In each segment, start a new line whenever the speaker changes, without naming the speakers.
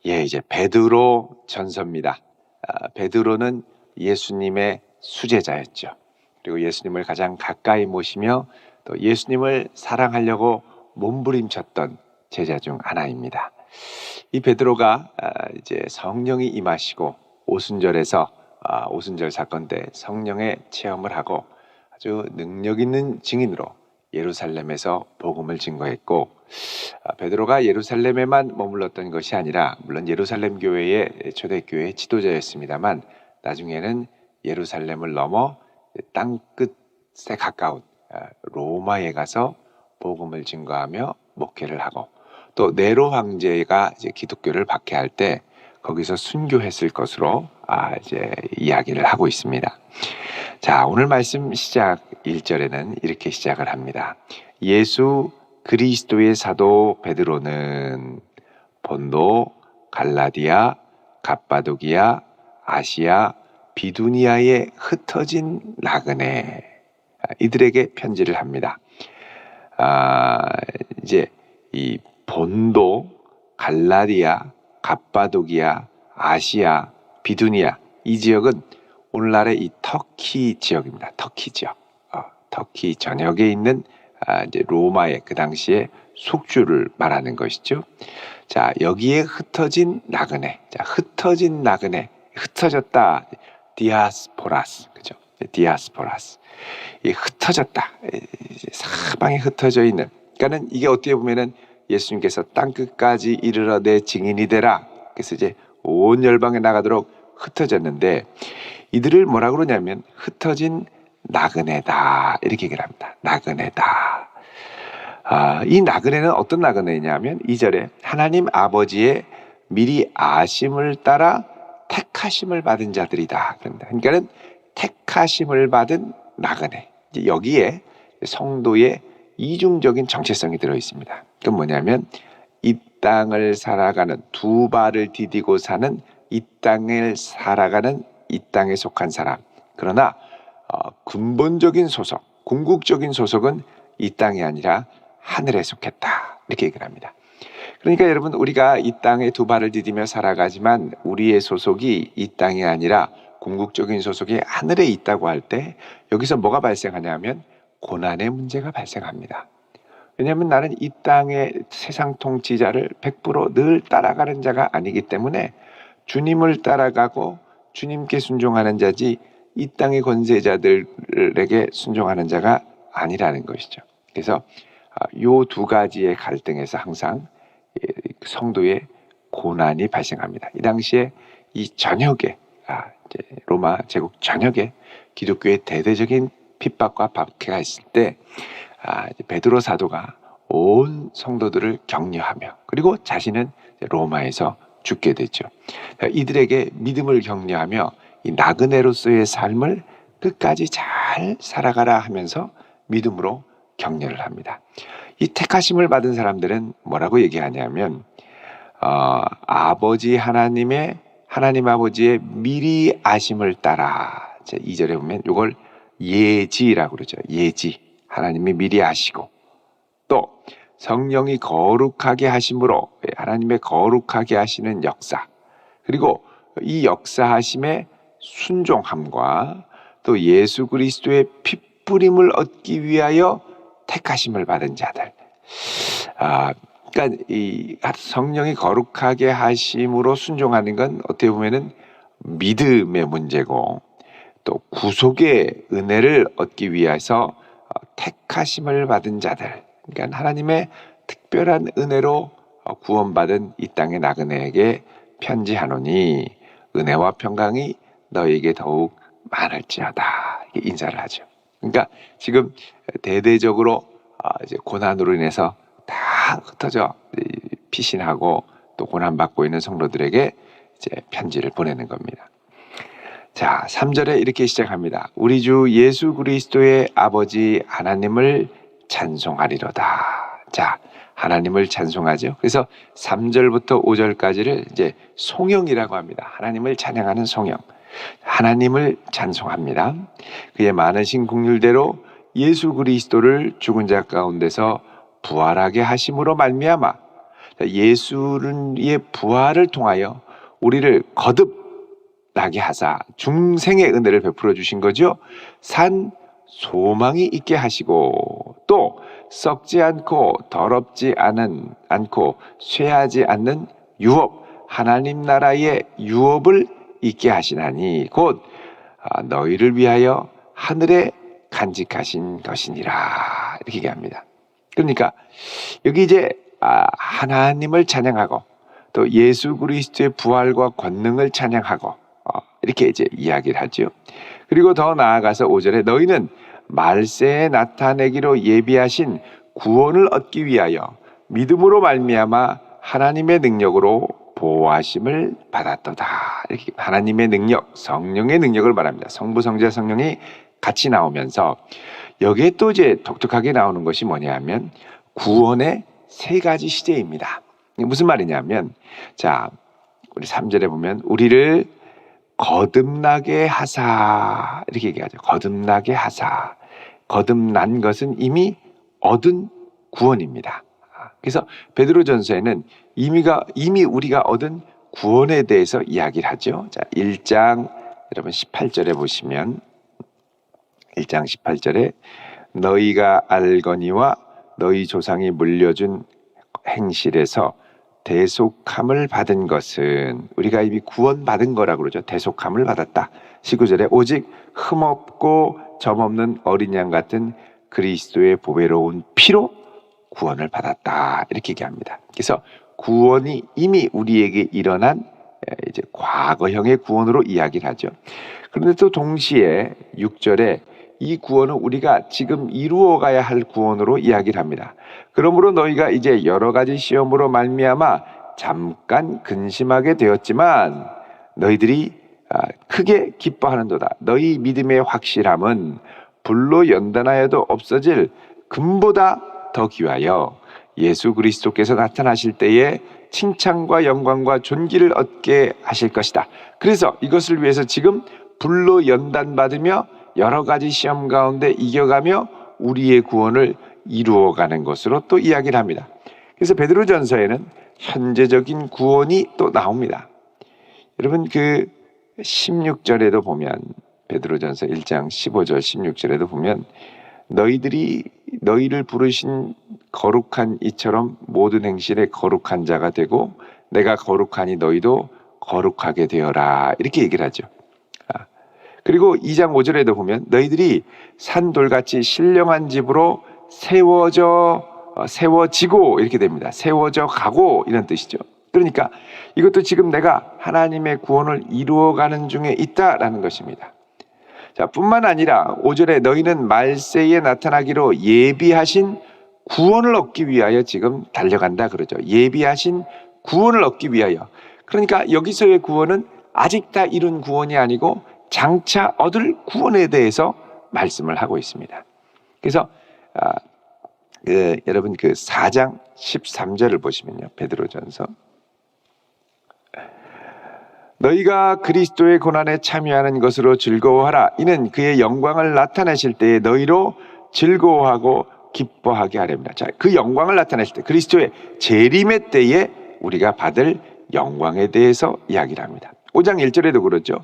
이제 베드로 전서입니다. 베드로는 예수님의 수제자였죠. 그리고 예수님을 가장 가까이 모시며 또 예수님을 사랑하려고 몸부림쳤던 제자 중 하나입니다. 이 베드로가 이제 성령이 임하시고 오순절에서 오순절 사건 때 성령의 체험을 하고 아주 능력 있는 증인으로 예루살렘에서 복음을 증거했고, 베드로가 예루살렘에만 머물렀던 것이 아니라 물론 예루살렘 교회의 초대교회의 지도자였습니다만 나중에는 예루살렘을 넘어 땅끝에 가까운 로마에 가서 복음을 증거하며 목회를 하고, 또 네로 황제가 이제 기독교를 박해할 때 거기서 순교했을 것으로 이제 이야기를 하고 있습니다. 자, 오늘 말씀 시작 1절에는 이렇게 시작을 합니다. 예수 그리스도의 사도 베드로는 본도, 갈라디아, 갑바도기아, 아시아, 비두니아에 흩어진 나그네 이들에게 편지를 합니다. 이제 이 본도, 갈라디아, 갑바도기아, 아시아, 비두니아 이 지역은 오늘날의 이 터키 지역입니다. 터키 지역. 터키 전역에 있는 이제 로마의 그 당시에 속주를 말하는 것이죠. 자, 여기에 흩어진 나그네. 자, 흩어진 나그네. 흩어졌다. 디아스포라스. 그죠? 디아스포라스. 이 흩어졌다. 사방에 흩어져 있는. 그러니까는 이게 어떻게 보면은 예수님께서 땅끝까지 이르러 내 증인이 되라. 그래서 이제 온 열방에 나가도록 흩어졌는데 이들을 뭐라 그러냐면 흩어진 나그네다 이렇게 얘기를 합니다. 나그네다. 이 나그네는 어떤 나그네냐면 2절에 하나님 아버지의 미리 아심을 따라 택하심을 받은 자들이다. 그러니까는 택하심을 받은 나그네. 여기에 성도의 이중적인 정체성이 들어 있습니다. 그건 뭐냐면 이 땅을 살아가는 두 발을 디디고 사는 이 땅을 살아가는 이 땅에 속한 사람. 그러나 근본적인 소속, 궁극적인 소속은 이 땅이 아니라 하늘에 속했다. 이렇게 얘기를 합니다. 그러니까 여러분 우리가 이 땅에 두 발을 디디며 살아가지만 우리의 소속이 이 땅이 아니라 궁극적인 소속이 하늘에 있다고 할 때 여기서 뭐가 발생하냐면 고난의 문제가 발생합니다. 왜냐하면 나는 이 땅의 세상 통치자를 100% 늘 따라가는 자가 아니기 때문에 주님을 따라가고 주님께 순종하는 자지 이 땅의 권세자들에게 순종하는 자가 아니라는 것이죠. 그래서 이 두 가지의 갈등에서 항상 성도의 고난이 발생합니다. 이 당시에 이 전역에 이제 로마 제국 전역에 기독교의 대대적인 핍박과 박해가 있을 때 베드로 사도가 온 성도들을 격려하며 그리고 자신은 로마에서 죽게 되죠. 이들에게 믿음을 격려하며 이 나그네로서의 삶을 끝까지 잘 살아가라 하면서 믿음으로 격려를 합니다. 이 택하심을 받은 사람들은 뭐라고 얘기하냐면 하나님 아버지의 미리 아심을 따라 2절에 보면 이걸 예지라고 그러죠. 예지. 하나님이 미리 아시고 또 성령이 거룩하게 하심으로 하나님의 거룩하게 하시는 역사 그리고 이 역사하심의 순종함과 또 예수 그리스도의 핏부림을 얻기 위하여 택하심을 받은 자들. 그러니까 이 성령이 거룩하게 하심으로 순종하는 건 어떻게 보면은 믿음의 문제고 또 구속의 은혜를 얻기 위해서 택하심을 받은 자들. 그러니까 하나님의 특별한 은혜로 구원받은 이 땅의 나그네에게 편지하노니 은혜와 평강이 너에게 더욱 많을지어다. 이렇게 인사를 하죠. 그러니까 지금 대대적으로 이제 고난으로 인해서 다 흩어져 피신하고 또 고난받고 있는 성도들에게 이제 편지를 보내는 겁니다. 자, 3절에 이렇게 시작합니다. 우리 주 예수 그리스도의 아버지 하나님을 찬송하리로다. 자, 하나님을 찬송하죠. 그래서 3절부터 5절까지를 이제 송영이라고 합니다. 하나님을 찬양하는 송영. 하나님을 찬송합니다. 그의 많으신 긍휼대로 예수 그리스도를 죽은 자 가운데서 부활하게 하심으로 말미암아 예수의 부활을 통하여 우리를 거듭나게 하사 중생의 은혜를 베풀어 주신 거죠. 산 소망이 있게 하시고 또 썩지 않고 더럽지 않고 쇠하지 않는 유업, 하나님 나라의 유업을 있게 하시나니 곧 너희를 위하여 하늘에 간직하신 것이니라, 이렇게 얘기합니다. 그러니까 여기 이제 하나님을 찬양하고 또 예수 그리스도의 부활과 권능을 찬양하고 이렇게 이제 이야기를 하죠. 그리고 더 나아가서 5절에 너희는 말세에 나타내기로 예비하신 구원을 얻기 위하여 믿음으로 말미암아 하나님의 능력으로 보호하심을 받았도다. 이렇게 하나님의 능력, 성령의 능력을 말합니다. 성부, 성자, 성령이 같이 나오면서 여기에 또 이제 독특하게 나오는 것이 뭐냐면 구원의 세 가지 시제입니다. 무슨 말이냐면 자, 우리 3절에 보면 우리를 거듭나게 하사, 이렇게 얘기하죠. 거듭나게 하사. 거듭난 것은 이미 얻은 구원입니다. 그래서 베드로전서에는 이미 우리가 얻은 구원에 대해서 이야기를 하죠. 자, 1장 여러분 18절에 보시면 1장 18절에 너희가 알거니와 너희 조상이 물려준 행실에서 대속함을 받은 것은, 우리가 이미 구원받은 거라고 그러죠. 대속함을 받았다. 19절에 오직 흠없고 점없는 어린 양 같은 그리스도의 보배로운 피로 구원을 받았다, 이렇게 얘기합니다. 그래서 구원이 이미 우리에게 일어난 이제 과거형의 구원으로 이야기를 하죠. 그런데 또 동시에 6절에 이 구원은 우리가 지금 이루어가야 할 구원으로 이야기를 합니다. 그러므로 너희가 이제 여러 가지 시험으로 말미암아 잠깐 근심하게 되었지만 너희들이 크게 기뻐하는도다. 너희 믿음의 확실함은 불로 연단하여도 없어질 금보다 더 귀하여 예수 그리스도께서 나타나실 때에 칭찬과 영광과 존귀를 얻게 하실 것이다. 그래서 이것을 위해서 지금 불로 연단받으며 여러 가지 시험 가운데 이겨가며 우리의 구원을 이루어가는 것으로 또 이야기를 합니다. 그래서 베드로전서에는 현재적인 구원이 또 나옵니다. 여러분 그 16절에도 보면 베드로전서 1장 15절 16절에도 보면 너희를 부르신 거룩한 이처럼 모든 행실에 거룩한 자가 되고 내가 거룩하니 너희도 거룩하게 되어라, 이렇게 얘기를 하죠. 그리고 2장 5절에도 보면 너희들이 산돌같이 신령한 집으로 세워지고 이렇게 됩니다. 세워져 가고, 이런 뜻이죠. 그러니까 이것도 지금 내가 하나님의 구원을 이루어가는 중에 있다라는 것입니다. 자, 뿐만 아니라 5절에 너희는 말세에 나타나기로 예비하신 구원을 얻기 위하여 지금 달려간다 그러죠. 예비하신 구원을 얻기 위하여. 그러니까 여기서의 구원은 아직 다 이룬 구원이 아니고 장차 얻을 구원에 대해서 말씀을 하고 있습니다. 그래서 여러분 그 4장 13절을 보시면요, 베드로전서 너희가 그리스도의 고난에 참여하는 것으로 즐거워하라. 이는 그의 영광을 나타내실 때에 너희로 즐거워하고 기뻐하게 하렵니다. 자, 그 영광을 나타내실 때 그리스도의 재림의 때에 우리가 받을 영광에 대해서 이야기를 합니다. 5장 1절에도 그렇죠.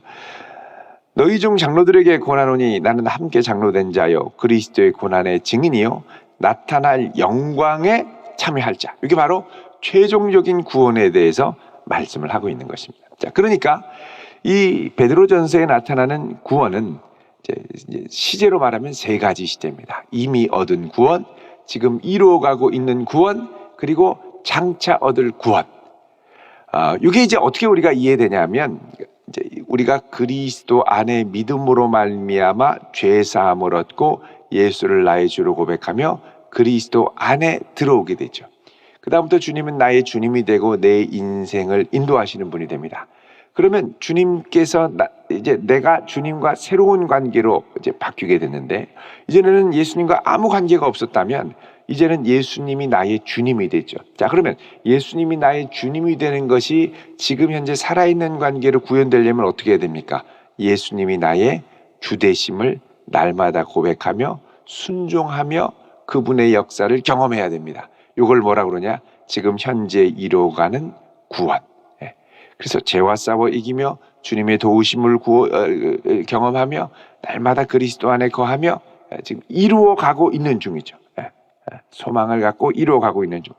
너희 중 장로들에게 권하노니 나는 함께 장로된 자요 그리스도의 고난의 증인이요 나타날 영광에 참여할 자. 이게 바로 최종적인 구원에 대해서 말씀을 하고 있는 것입니다. 자, 그러니까 이 베드로전서에 나타나는 구원은 이제 시제로 말하면 세 가지 시제입니다. 이미 얻은 구원, 지금 이루어가고 있는 구원, 그리고 장차 얻을 구원. 이게 이제 어떻게 우리가 이해되냐면 이제 우리가 그리스도 안에 믿음으로 말미암아 죄 사함을 얻고 예수를 나의 주로 고백하며 그리스도 안에 들어오게 되죠. 그 다음부터 주님은 나의 주님이 되고 내 인생을 인도하시는 분이 됩니다. 그러면 주님께서 이제 내가 주님과 새로운 관계로 이제 바뀌게 됐는데, 이제는 예수님과 아무 관계가 없었다면 이제는 예수님이 나의 주님이 되죠. 자, 그러면 예수님이 나의 주님이 되는 것이 지금 현재 살아있는 관계로 구현되려면 어떻게 해야 됩니까? 예수님이 나의 주되심을 날마다 고백하며 순종하며 그분의 역사를 경험해야 됩니다. 이걸 뭐라 그러냐? 지금 현재 이루어가는 구원. 그래서 죄와 싸워 이기며 주님의 도우심을 경험하며 날마다 그리스도 안에 거하며 지금 이루어가고 있는 중이죠. 소망을 갖고 이루어가고 있는 중.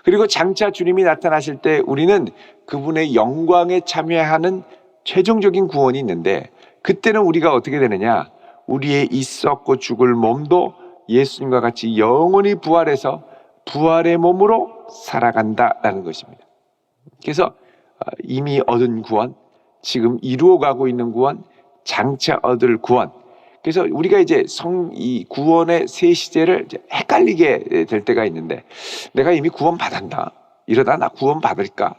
그리고 장차 주님이 나타나실 때 우리는 그분의 영광에 참여하는 최종적인 구원이 있는데, 그때는 우리가 어떻게 되느냐? 우리의 있었고 죽을 몸도 예수님과 같이 영원히 부활해서 부활의 몸으로 살아간다라는 것입니다. 그래서 이미 얻은 구원, 지금 이루어가고 있는 구원, 장차 얻을 구원. 그래서 우리가 이제 이 구원의 세 시제를 이제 헷갈리게 될 때가 있는데, 내가 이미 구원 받았나? 이러다 나 구원 받을까?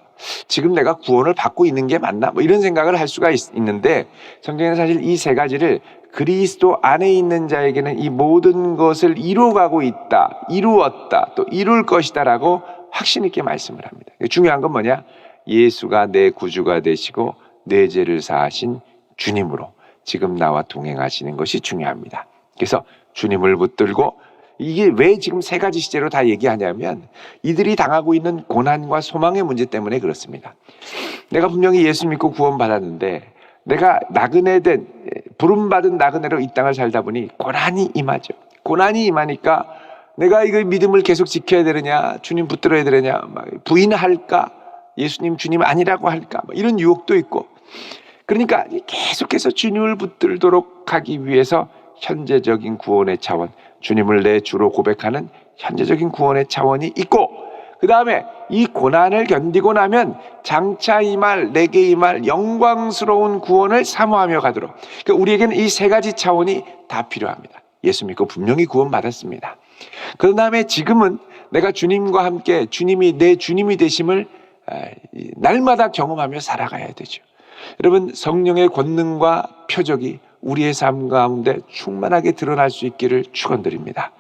지금 내가 구원을 받고 있는 게 맞나? 뭐 이런 생각을 할 수가 있는데, 성경에는 사실 이 세 가지를 그리스도 안에 있는 자에게는 이 모든 것을 이루어가고 있다, 이루었다, 또 이룰 것이다라고 확신 있게 말씀을 합니다. 중요한 건 뭐냐? 예수가 내 구주가 되시고 내 죄를 사하신 주님으로 지금 나와 동행하시는 것이 중요합니다. 그래서 주님을 붙들고, 이게 왜 지금 세 가지 시제로 다 얘기하냐면 이들이 당하고 있는 고난과 소망의 문제 때문에 그렇습니다. 내가 분명히 예수 믿고 구원받았는데 내가 나그네된, 부름받은 나그네로 이 땅을 살다 보니 고난이 임하죠. 고난이 임하니까 내가 이거 믿음을 계속 지켜야 되느냐, 주님 붙들어야 되느냐, 부인할까, 예수님 주님 아니라고 할까, 이런 유혹도 있고, 그러니까 계속해서 주님을 붙들도록 하기 위해서 현재적인 구원의 차원, 주님을 내 주로 고백하는 현재적인 구원의 차원이 있고, 그 다음에 이 고난을 견디고 나면 장차 임할, 내게 임할 영광스러운 구원을 사모하며 가도록, 그러니까 우리에게는 이 세 가지 차원이 다 필요합니다. 예수 믿고 분명히 구원받았습니다. 그 다음에 지금은 내가 주님과 함께 주님이 내 주님이 되심을 날마다 경험하며 살아가야 되죠. 여러분, 성령의 권능과 표적이 우리의 삶 가운데 충만하게 드러날 수 있기를 축원드립니다.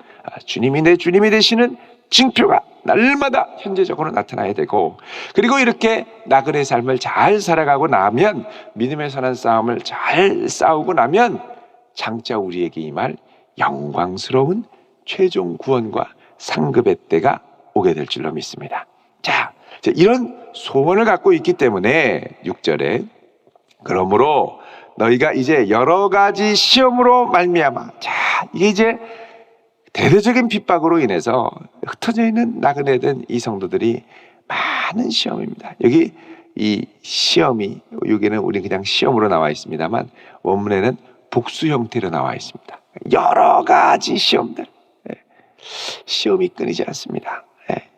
주님이 내 주님이 되시는 징표가 날마다 현재적으로 나타나야 되고, 그리고 이렇게 나그네 삶을 잘 살아가고 나면, 믿음의 선한 싸움을 잘 싸우고 나면 장차 우리에게 임할 영광스러운 최종 구원과 상급의 때가 오게 될 줄로 믿습니다. 자, 이런 소원을 갖고 있기 때문에 6절에 그러므로 너희가 이제 여러 가지 시험으로 말미암아, 자, 이게 이제 대대적인 핍박으로 인해서 흩어져 있는 나그네된 이 성도들이 많은 시험입니다. 여기 이 시험이, 여기는 우리 그냥 시험으로 나와 있습니다만 원문에는 복수 형태로 나와 있습니다. 여러 가지 시험들, 시험이 끊이지 않습니다.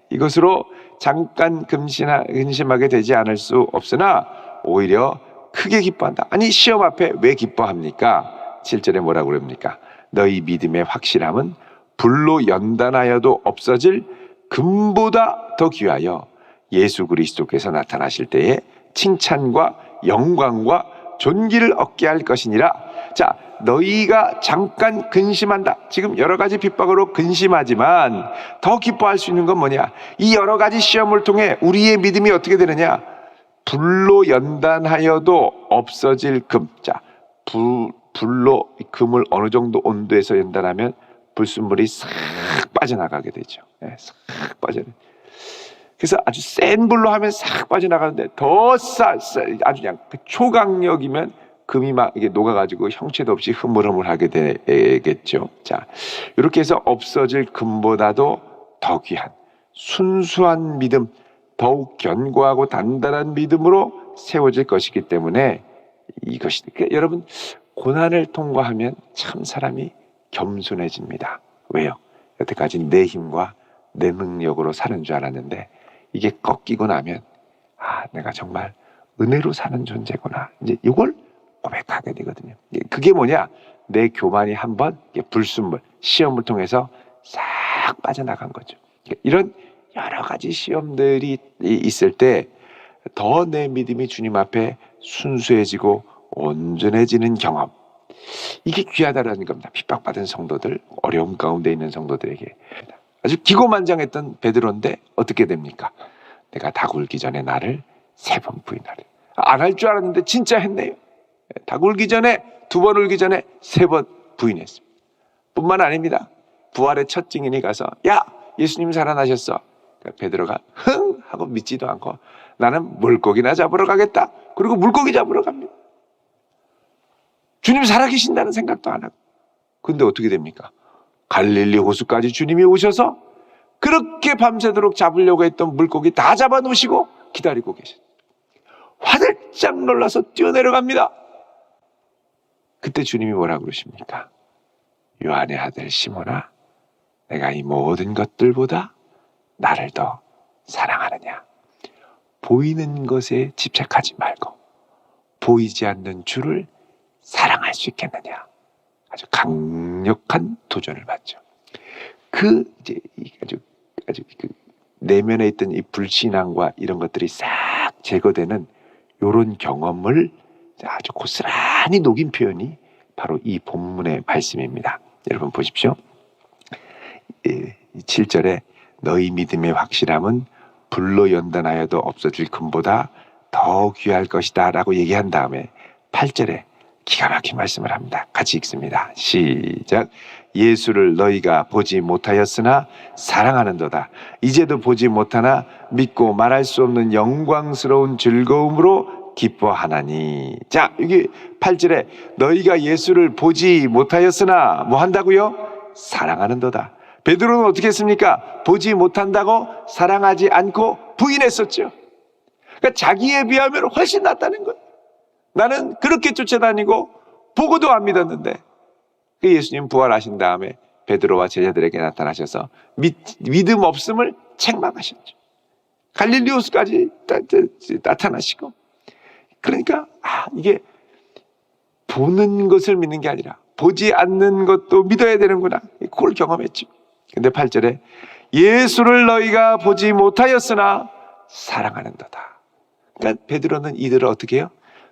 이것으로 잠깐 근심하게 되지 않을 수 없으나 오히려 크게 기뻐한다. 아니, 시험 앞에 왜 기뻐합니까? 7절에 뭐라고 그럽니까? 너희 믿음의 확실함은 불로 연단하여도 없어질 금보다 더 귀하여 예수 그리스도께서 나타나실 때에 칭찬과 영광과 존귀를 얻게 할 것이니라. 자, 너희가 잠깐 근심한다. 지금 여러 가지 핍박으로 근심하지만 더 기뻐할 수 있는 건 뭐냐? 이 여러 가지 시험을 통해 우리의 믿음이 어떻게 되느냐? 불로 연단하여도 없어질 금. 자, 불로 금을 어느 정도 온도에서 연단하면 불순물이 싹 빠져나가게 되죠. 싹 빠져. 그래서 아주 센 불로 하면 싹 빠져나가는데 아주 그냥 초강력이면 금이 막 이게 녹아가지고 형체도 없이 흐물흐물하게 되겠죠. 자, 이렇게 해서 없어질 금보다도 더 귀한 순수한 믿음, 더욱 견고하고 단단한 믿음으로 세워질 것이기 때문에 이것이, 그러니까 여러분, 고난을 통과하면 참 사람이 겸손해집니다. 왜요? 여태까지 내 힘과 내 능력으로 사는 줄 알았는데 이게 꺾이고 나면 내가 정말 은혜로 사는 존재구나. 이제 이걸 고백하게 되거든요. 그게 뭐냐? 내 교만이 한번 불순물, 시험을 통해서 싹 빠져나간 거죠. 이런 여러 가지 시험들이 있을 때 더 내 믿음이 주님 앞에 순수해지고 온전해지는 경험, 이게 귀하다라는 겁니다. 핍박받은 성도들, 어려움 가운데 있는 성도들에게. 아주 기고만장했던 베드로인데 어떻게 됩니까? 내가 다 굴기 전에 나를 3번 부인하래. 안 할 줄 알았는데 진짜 했네요. 다 굴기 전에, 2번 울기 전에 3번 부인했습니다. 뿐만 아닙니다. 부활의 첫 증인이 가서, 야, 예수님 살아나셨어. 그러니까 베드로가 흥 하고 믿지도 않고 나는 물고기나 잡으러 가겠다. 그리고 물고기 잡으러 갑니다. 주님 살아계신다는 생각도 안 하고. 근데 어떻게 됩니까? 갈릴리 호수까지 주님이 오셔서 그렇게 밤새도록 잡으려고 했던 물고기 다 잡아놓으시고 기다리고 계셨어요. 화들짝 놀라서 뛰어내려갑니다. 그때 주님이 뭐라고 그러십니까? 요한의 아들 시몬아, 내가 이 모든 것들보다 나를 더 사랑하느냐? 보이는 것에 집착하지 말고 보이지 않는 주를 사랑할 수 있겠느냐? 아주 강력한 도전을 받죠. 이제 아주 그 내면에 있던 이 불신앙과 이런 것들이 싹 제거되는 이런 경험을 아주 고스란히 녹인 표현이 바로 이 본문의 말씀입니다. 여러분 보십시오. 7절에 너희 믿음의 확실함은 불로 연단하여도 없어질 금보다 더 귀할 것이다 라고 얘기한 다음에 8절에 기가 막힌 말씀을 합니다. 같이 읽습니다. 시작. 예수를 너희가 보지 못하였으나 사랑하는도다. 이제도 보지 못하나 믿고 말할 수 없는 영광스러운 즐거움으로 기뻐하나니. 자, 여기 8절에 너희가 예수를 보지 못하였으나 뭐 한다고요? 사랑하는도다. 베드로는 어떻게 했습니까? 보지 못한다고 사랑하지 않고 부인했었죠. 그러니까 자기에 비하면 훨씬 낫다는 거예요. 나는 그렇게 쫓아다니고 보고도 안 믿었는데 예수님 부활하신 다음에 베드로와 제자들에게 나타나셔서 믿음 없음을 책망하셨죠. 갈릴리 호수까지 나타나시고. 그러니까 이게 보는 것을 믿는 게 아니라 보지 않는 것도 믿어야 되는구나. 그걸 경험했죠. 근데 8절에 예수를 너희가 보지 못하였으나 사랑하는도다. 그러니까 베드로는 이들을 어떻게 해요?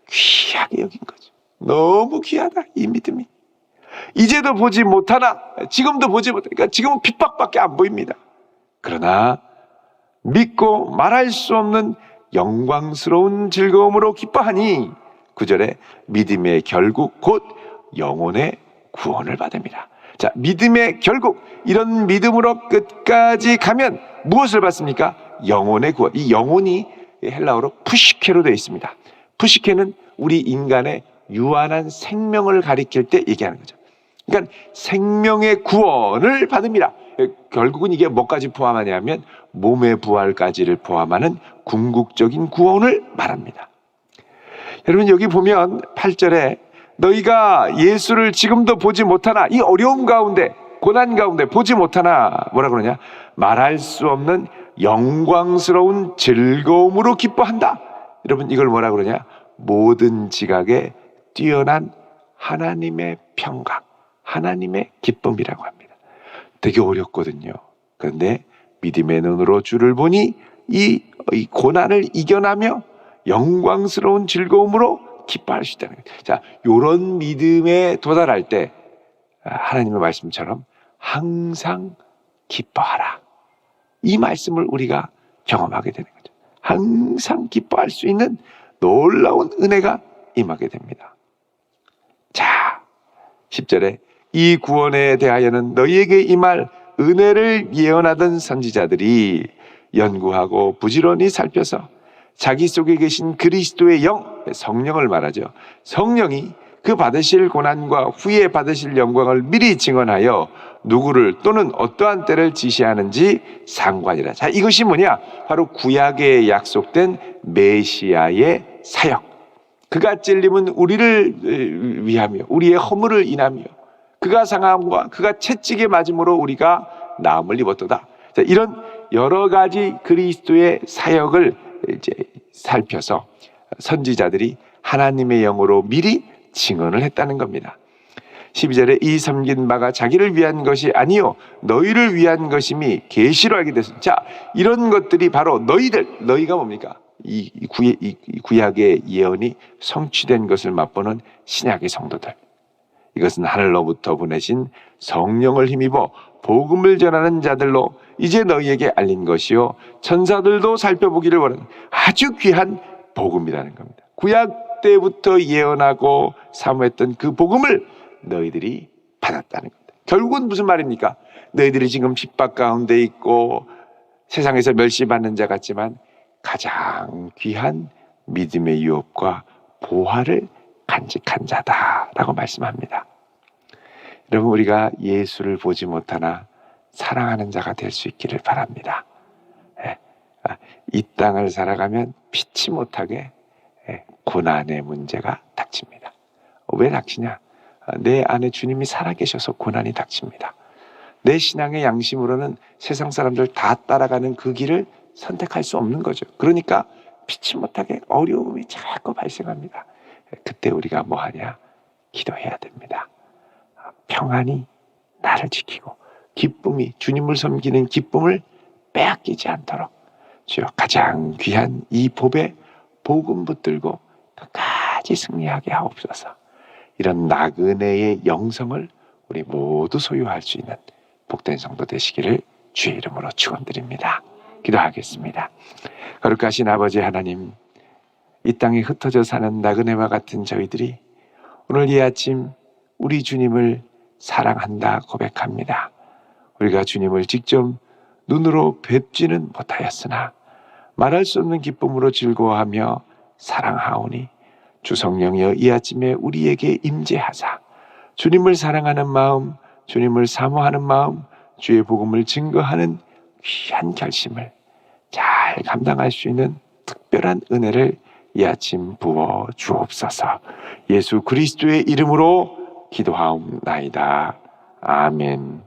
귀하게 여긴 거죠. 너무 귀하다, 이 믿음이. 이제도 보지 못하나, 지금도 보지 못하나, 그러니까 지금은 핍박밖에 안 보입니다. 그러나 믿고 말할 수 없는 영광스러운 즐거움으로 기뻐하니 9절에 믿음의 결국 곧 영혼의 구원을 받습니다. 자, 믿음의 결국, 이런 믿음으로 끝까지 가면 무엇을 받습니까? 영혼의 구원. 이 영혼이 헬라어로 푸시케로 되어 있습니다. 푸시케는 우리 인간의 유한한 생명을 가리킬 때 얘기하는 거죠. 그러니까 생명의 구원을 받습니다. 결국은 이게 뭐까지 포함하냐면 몸의 부활까지를 포함하는 궁극적인 구원을 말합니다. 여러분 여기 보면 8절에 너희가 예수를 지금도 보지 못하나, 이 어려움 가운데, 고난 가운데 보지 못하나 뭐라 그러냐? 말할 수 없는 영광스러운 즐거움으로 기뻐한다. 여러분 이걸 뭐라 그러냐? 모든 지각에 뛰어난 하나님의 평강, 하나님의 기쁨이라고 합니다. 되게 어렵거든요. 그런데 믿음의 눈으로 주를 보니 이 고난을 이겨나며 영광스러운 즐거움으로 기뻐할 수 있다는 거예요. 자, 이런 믿음에 도달할 때 하나님의 말씀처럼 항상 기뻐하라. 이 말씀을 우리가 경험하게 되는 거죠. 항상 기뻐할 수 있는 놀라운 은혜가 임하게 됩니다. 자, 10절에 이 구원에 대하여는 너희에게 임할 은혜를 예언하던 선지자들이 연구하고 부지런히 살펴서 자기 속에 계신 그리스도의 영, 성령을 말하죠. 성령이 그 받으실 고난과 후에 받으실 영광을 미리 증언하여 누구를 또는 어떠한 때를 지시하는지 상관이라. 자, 이것이 뭐냐? 바로 구약에 약속된 메시아의 사역. 그가 찔림은 우리를 위하며 우리의 허물을 인하며 그가 상함과 그가 채찍에 맞음으로 우리가 나음을 입었도다. 자, 이런 여러 가지 그리스도의 사역을 이제 살펴서 선지자들이 하나님의 영으로 미리 증언을 했다는 겁니다. 12절에 이 섬긴 바가 자기를 위한 것이 아니요 너희를 위한 것임이 계시로 알게 됐습니다. 자, 이런 것들이 바로 너희가 뭡니까? 이 구약의 예언이 성취된 것을 맛보는 신약의 성도들. 이것은 하늘로부터 보내신 성령을 힘입어 복음을 전하는 자들로 이제 너희에게 알린 것이요 천사들도 살펴보기를 원하는 아주 귀한 복음이라는 겁니다. 구약 때부터 예언하고 사모했던 그 복음을 너희들이 받았다는 겁니다. 결국은 무슨 말입니까? 너희들이 지금 핍박 가운데 있고 세상에서 멸시받는 자 같지만 가장 귀한 믿음의 유업과 보화를 간직한 자다라고 말씀합니다. 여러분, 우리가 예수를 보지 못하나 사랑하는 자가 될 수 있기를 바랍니다. 이 땅을 살아가면 피치 못하게 고난의 문제가 닥칩니다. 왜 닥치냐? 내 안에 주님이 살아계셔서 고난이 닥칩니다. 내 신앙의 양심으로는 세상 사람들 다 따라가는 그 길을 선택할 수 없는 거죠. 그러니까 피치 못하게 어려움이 자꾸 발생합니다. 그때 우리가 뭐 하냐? 기도해야 됩니다. 평안이 나를 지키고 기쁨이, 주님을 섬기는 기쁨을 빼앗기지 않도록 주여 가장 귀한 이 복의 복음 붙들고 끝까지 승리하게 하옵소서. 이런 나그네의 영성을 우리 모두 소유할 수 있는 복된 성도 되시기를 주의 이름으로 축원드립니다. 기도하겠습니다. 거룩하신 아버지 하나님, 이 땅에 흩어져 사는 나그네와 같은 저희들이 오늘 이 아침 우리 주님을 사랑한다 고백합니다. 우리가 주님을 직접 눈으로 뵙지는 못하였으나 말할 수 없는 기쁨으로 즐거워하며 사랑하오니 주 성령이여 이 아침에 우리에게 임재하사 주님을 사랑하는 마음, 주님을 사모하는 마음, 주의 복음을 증거하는 귀한 결심을 잘 감당할 수 있는 특별한 은혜를 이 아침 부어 주옵소서. 예수 그리스도의 이름으로 기도하옵나이다. 아멘.